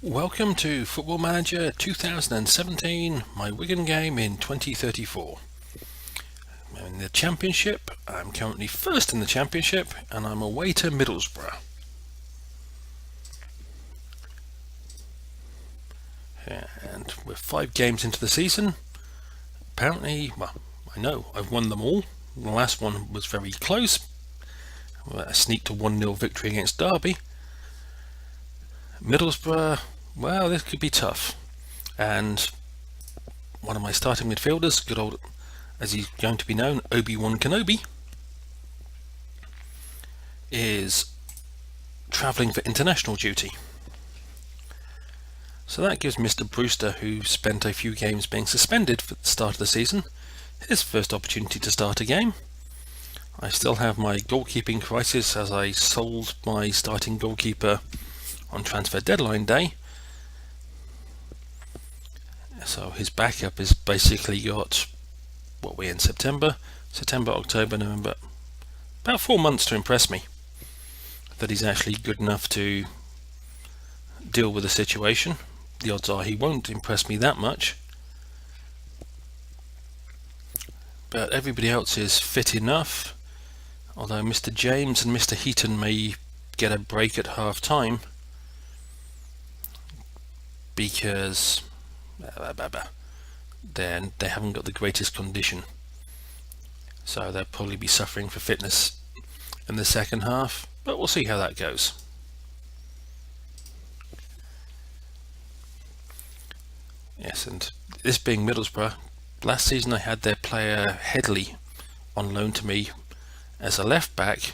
Welcome to Football Manager 2017, my Wigan game in 2034. I'm in the Championship. I'm currently first in the Championship and I'm away to Middlesbrough. And we're 5 games into the season. Apparently, well, I know I've won them all. The last one was very close. I sneaked a 1-0 victory against Derby. Middlesbrough, well, this could be tough. And one of my starting midfielders, good old, as he's going to be known, Obi-Wan Kenobi, is travelling for international duty. So that gives Mr. Brewster, who spent a few games being suspended for the start of the season, his first opportunity to start a game. I still have my goalkeeping crisis as I sold my starting goalkeeper on transfer deadline day. So his backup has basically got, what we're in September, October, November, about 4 months to impress me that he's actually good enough to deal with the situation. The odds are he won't impress me that much, but everybody else is fit enough, although Mr. James and Mr. Heaton may get a break at half time because they haven't got the greatest condition, so they'll probably be suffering for fitness in the second half, but we'll see how that goes. Yes, and this being Middlesbrough, last season I had their player Headley on loan to me as a left back,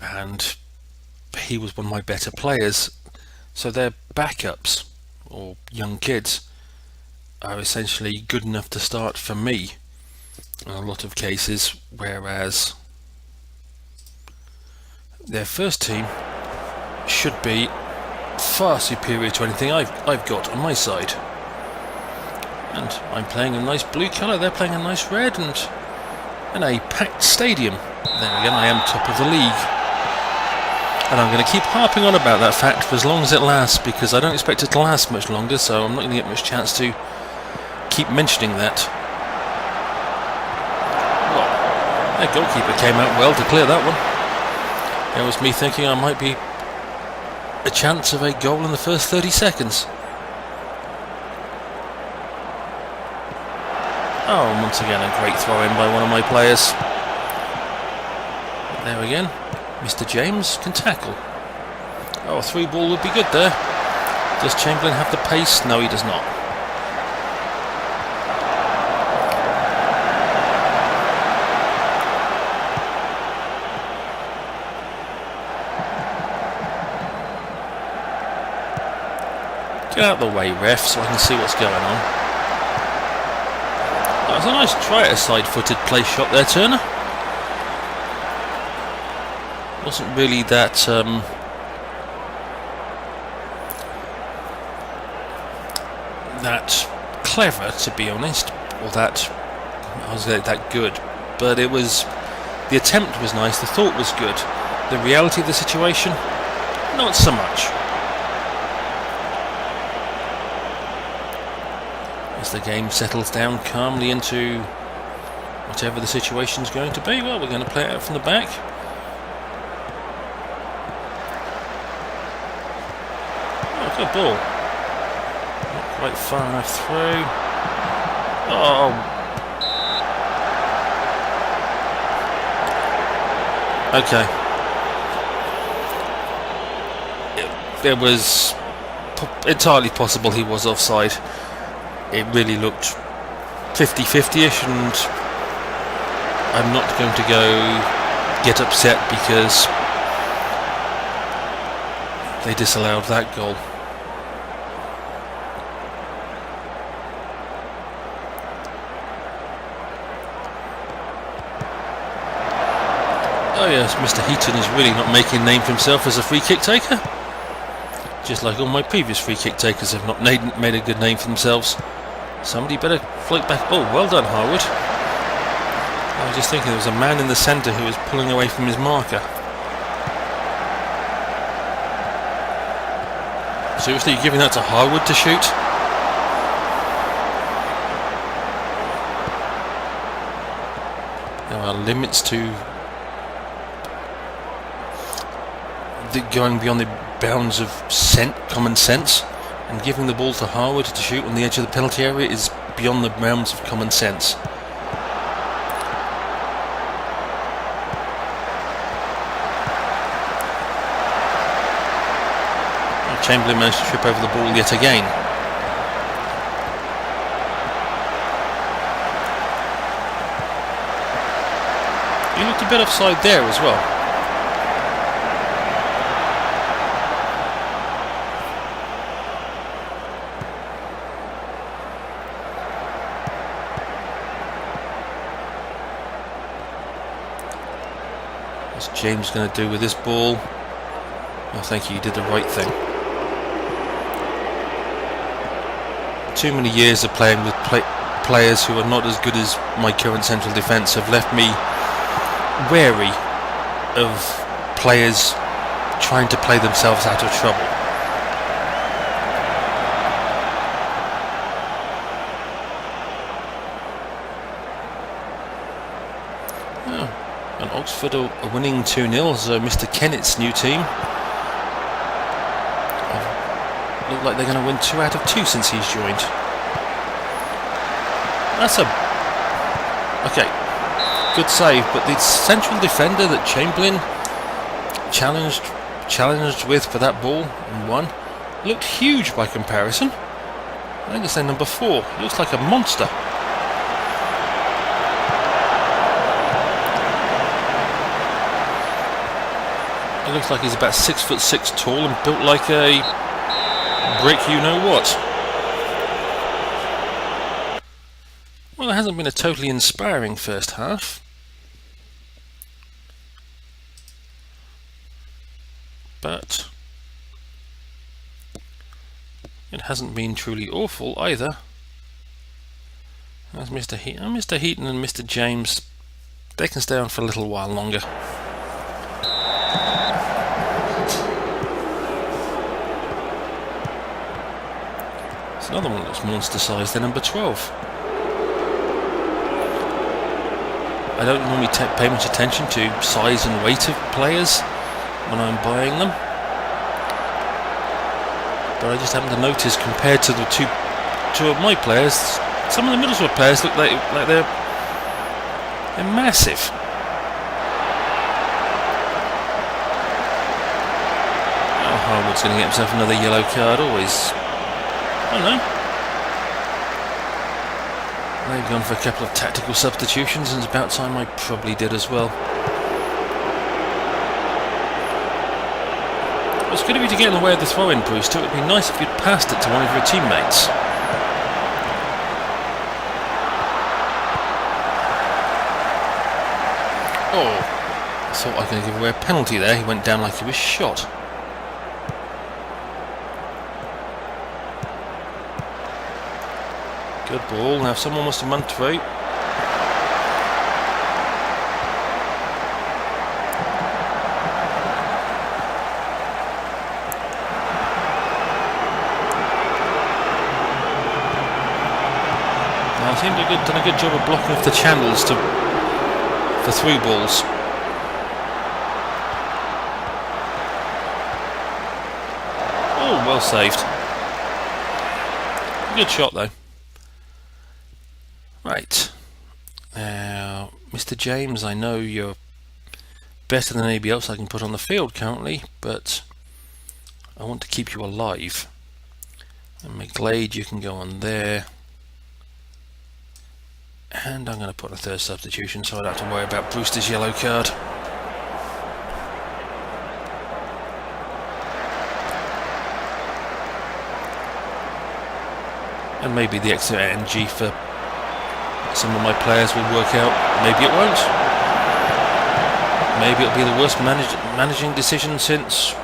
and he was one of my better players, so their backups or young kids are essentially good enough to start for me in a lot of cases, whereas their first team should be far superior to anything I've got on my side. And I'm playing a nice blue colour, they're playing a nice red, and in a packed stadium. There again, I am top of the league. And I'm going to keep harping on about that fact for as long as it lasts, because I don't expect it to last much longer, so I'm not going to get much chance to keep mentioning that. Well, their goalkeeper came out well to clear that one. It was me thinking I might be a chance of a goal in the first 30 seconds. Oh, and once again a great throw in by one of my players. There again, Mr. James can tackle. Oh, a through ball would be good there. Does Chamberlain have the pace? No, he does not. Get out of the way, ref, so I can see what's going on. That was a nice try at a side-footed play shot there, Turner. Wasn't really that clever, to be honest, or that good. But it was, the attempt was nice, the thought was good. The reality of the situation, not so much. As the game settles down calmly into whatever the situation's going to be, well, we're going to play it out from the back. Oh, good ball. Not quite far enough through. Oh. Okay. It was entirely possible he was offside. It really looked 50-50ish, and I'm not going to get upset because they disallowed that goal. Oh yes, Mr. Heaton is really not making a name for himself as a free kick taker. Just like all my previous free kick takers have not made a good name for themselves. Somebody better float back. Oh, well done, Harwood. I was just thinking there was a man in the centre who was pulling away from his marker. Seriously, you're giving that to Harwood to shoot? There are limits to going beyond the bounds of common sense, and giving the ball to Harwood to shoot on the edge of the penalty area is beyond the bounds of common sense. Chamberlain managed to trip over the ball yet again. He looked a bit offside there as well. What's James going to do with this ball? I think he did the right thing. Too many years of playing with players who are not as good as my current central defence have left me wary of players trying to play themselves out of trouble. Oh, and Oxford are winning 2-0, so Mr. Kennett's new team look like they're going to win 2 out of 2 since he's joined. That's a... okay, good save, but the central defender that Chamberlain challenged with for that ball and won looked huge by comparison. I think it's their number 4. He looks like a monster. He looks like he's about 6'6" tall and built like a brick you know what. Well, it hasn't been a totally inspiring first half. But it hasn't been truly awful either. As Mr. Heaton and Mr. James, they can stay on for a little while longer. It's another one that looks monster sized, they're number 12. I don't normally pay much attention to size and weight of players when I'm buying them, but I just happen to notice compared to the two of my players, some of the Middlesbrough players look like they're massive. Oh, Harwood's going to get himself another yellow card, always. I don't know. They've gone for a couple of tactical substitutions, and it's about time I probably did as well. It's good of you to get in the way of the throw-in, Brewster. It would be nice if you'd passed it to one of your teammates. Oh, I thought I was going to give away a penalty there. He went down like he was shot. Good ball. Now someone must have run through. I seem to have done a good job of blocking off the channels for through balls. Oh, well saved. Good shot though. Right. Now, Mr. James, I know you're better than anybody else I can put on the field currently, but I want to keep you alive. And McGlade, you can go on there. And I'm going to put a third substitution so I don't have to worry about Brewster's yellow card. And maybe the extra NG for some of my players will work out. Maybe it won't. Maybe it'll be the worst managing decision since...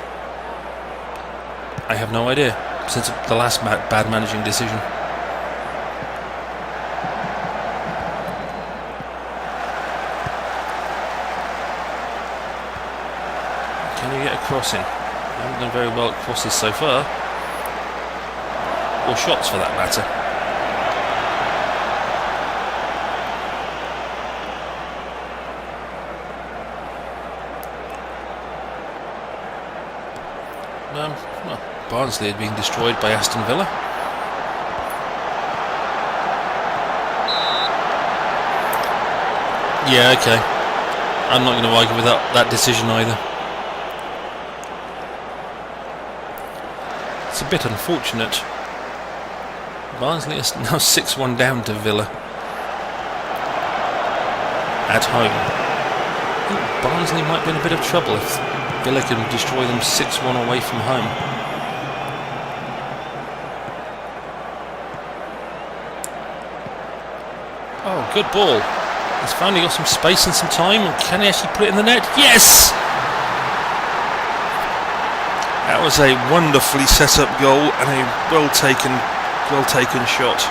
I have no idea. Since the last bad managing decision. Can you get a cross in? I haven't done very well at crosses so far. or shots for that matter. Well, Barnsley had been destroyed by Aston Villa. Yeah, okay. I'm not going to argue with that decision either. It's a bit unfortunate. Barnsley is now 6-1 down to Villa at home. I think Barnsley might be in a bit of trouble if Villa can destroy them 6-1 away from home. Oh, good ball. He's finally got some space and some time, and can he actually put it in the net? Yes! That was a wonderfully set up goal and a well taken shot.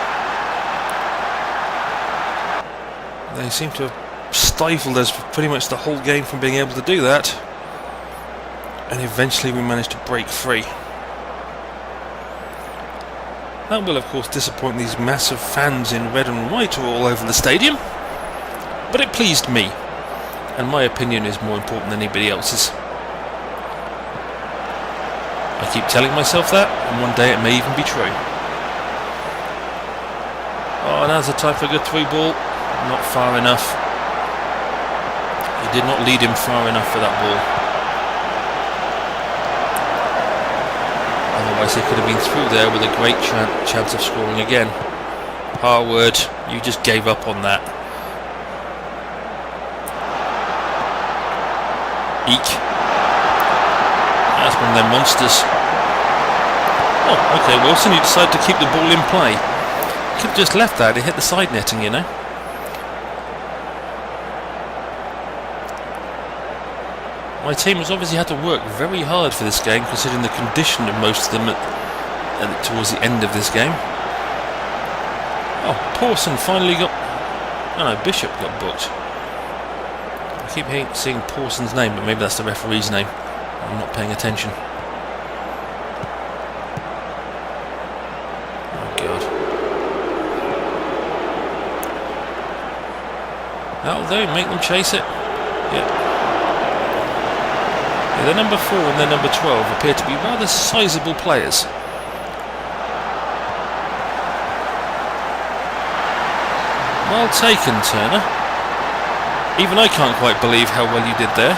They seem to have stifled us for pretty much the whole game from being able to do that, and eventually we managed to break free. That will of course disappoint these massive fans in red and white all over the stadium, but it pleased me, and my opinion is more important than anybody else's. I keep telling myself that, and one day it may even be true. Oh, now's the time for a good through ball. Not far enough. He did not lead him far enough for that ball. Otherwise he could have been through there with a great chance of scoring again. Harwood, you just gave up on that. Eek. That's one of them monsters. Oh, okay, Wilson, you decided to keep the ball in play. Could have just left that, it hit the side netting, you know. My team has obviously had to work very hard for this game, considering the condition of most of them towards the end of this game. Oh, Pawson finally got... Oh no, Bishop got booked. I keep seeing Pawson's name, but maybe that's the referee's name. I'm not paying attention. Oh god. That'll do, make them chase it. Yep. Yeah, their number 4 and their number 12 appear to be rather sizable players. Well taken, Turner. Even I can't quite believe how well you did there.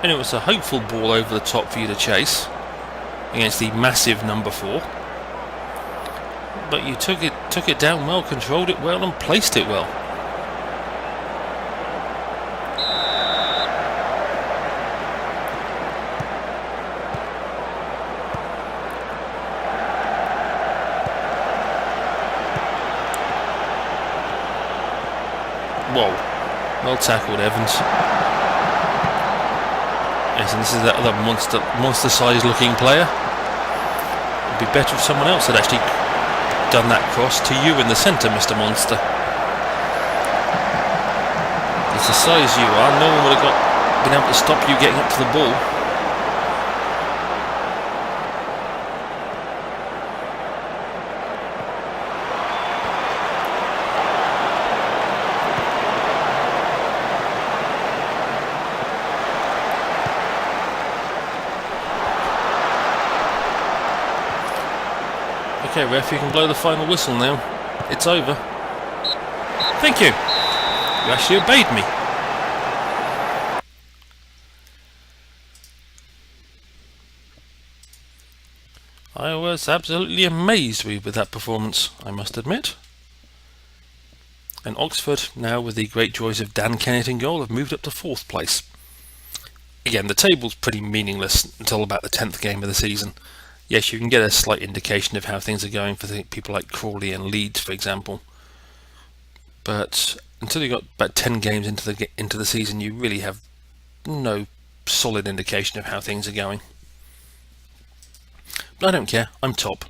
And it was a hopeful ball over the top for you to chase against the massive number 4. But you took it down well, controlled it well and placed it well. Whoa, well tackled, Evans. Yes, and this is that other monster-sized looking player. It'd be better if someone else had actually done that cross to you in the centre, Mr. Monster. It's the size you are, no one would have been able to stop you getting up to the ball. Okay, ref, you can blow the final whistle now. It's over. Thank you. You actually obeyed me. I was absolutely amazed with that performance, I must admit. And Oxford, now with the great joys of Dan Kennett in goal, have moved up to 4th place. Again, the table's pretty meaningless until about the 10th game of the season. Yes, you can get a slight indication of how things are going for people like Crawley and Leeds, for example. But until you got about 10 games into the season, you really have no solid indication of how things are going. But I don't care. I'm top.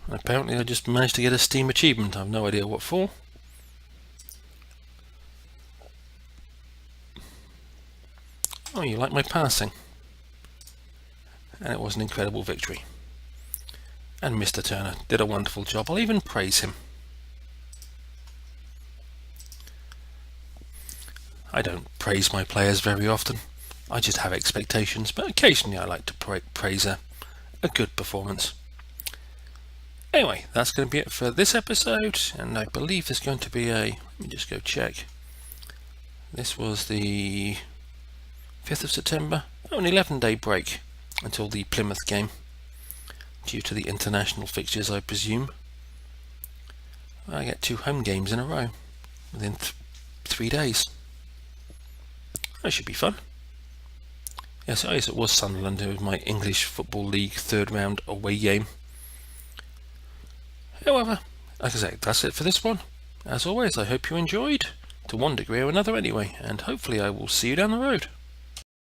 Apparently, I just managed to get a Steam achievement. I've no idea what for. Oh, you like my passing? And it was an incredible victory. And Mr. Turner did a wonderful job. I'll even praise him. I don't praise my players very often. I just have expectations, but occasionally I like to praise a good performance. Anyway, that's going to be it for this episode, and I believe there's going to be let me just go check. This was the 5th of September. Oh, an 11-day break until the Plymouth game, due to the international fixtures, I presume. I get 2 home games in a row within 3 days. That should be fun. Yes, it was Sunderland. It was my English Football League 3rd round away game. However, like I say, that's it for this one. As always, I hope you enjoyed, to one degree or another anyway, and hopefully I will see you down the road.